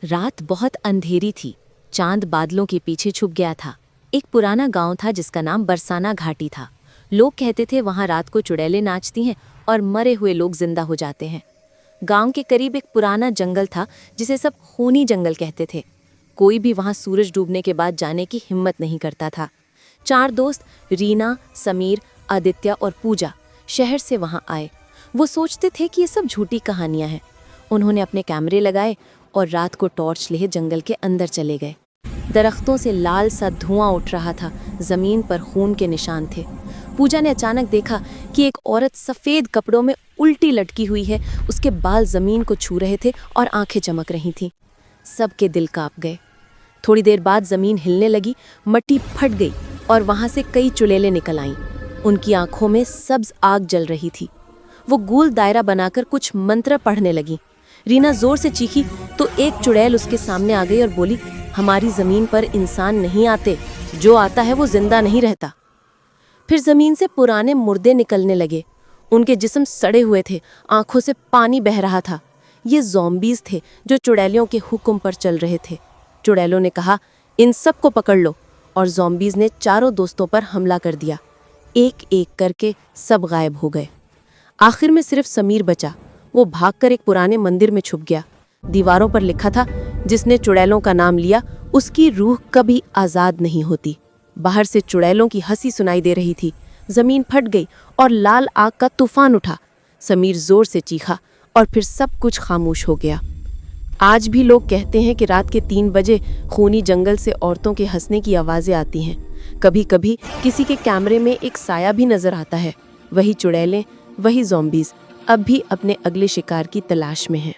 रात बहुत अंधेरी थी। चांद बादलों के पीछे छुप गया था। एक पुराना गांव था जिसका नाम बरसाना घाटी था। लोग कहते थे वहां रात को चुड़ैलें नाचती हैं और मरे हुए लोग जिंदा हो जाते हैं। गांव के करीब एक पुराना जंगल था जिसे सब खूनी जंगल कहते थे। कोई भी वहां सूरज डूबने के बाद जाने की हिम्मत नहीं करता था। 4 दोस्त रीना, समीर, आदित्य और पूजा शहर से वहां आए। वो सोचते थे कि ये सब झूठी कहानियां हैं। उन्होंने अपने कैमरे लगाए और रात को टॉर्च लिए जंगल के अंदर चले गए। दरख्तों से लाल सा धुआं उठ रहा था, जमीन पर खून के निशान थे। पूजा ने अचानक देखा कि एक औरत सफेद कपड़ों में उल्टी लटकी हुई है। उसके बाल जमीन को छू रहे थे और आंखें चमक रही थीं। सबके दिल कांप गए। थोड़ी देर बाद जमीन हिलने लगी, मट्टी फट गई और वहां से कई चुड़ैलें निकल आईं। उनकी आंखों में सब्ज आग जल रही थी। वो गोल दायरा बनाकर कुछ मंत्र पढ़ने लगी। रीना जोर से चीखी तो एक चुड़ैल उसके सामने आ गई और बोली, हमारी जमीन पर इंसान नहीं आते, जो आता है वो जिंदा नहीं रहता। फिर जमीन से पुराने मुर्दे निकलने लगे। उनके जिस्म सड़े हुए थे, आंखों से पानी बह रहा था। ये ज़ॉम्बीज़ थे जो चुड़ैलियों के हुक्म पर चल रहे थे। चुड़ैलों ने कहा, इन सब को पकड़ लो, और ज़ॉम्बीज़ ने चारों दोस्तों पर हमला कर दिया। एक एक करके सब गायब हो गए। आखिर में सिर्फ समीर बचा। वो भागकर एक पुराने मंदिर में छुप गया। दीवारों पर लिखा था, जिसने चुड़ैलों का नाम लिया उसकी रूह कभी आज़ाद नहीं होती। बाहर से चुड़ैलों की हंसी सुनाई दे रही थी। जमीन फट गई और लाल आग का तूफान उठा। समीर जोर से चीखा और फिर सब कुछ खामोश हो गया। आज भी लोग कहते हैं कि रात के 3 बजे खूनी जंगल से औरतों के हंसने की आवाज़ें आती हैं। कभी कभी किसी के कैमरे में एक साया भी नजर आता है। वही चुड़ैलें, वही ज़ॉम्बीज़ अब भी अपने अगले शिकार की तलाश में हैं।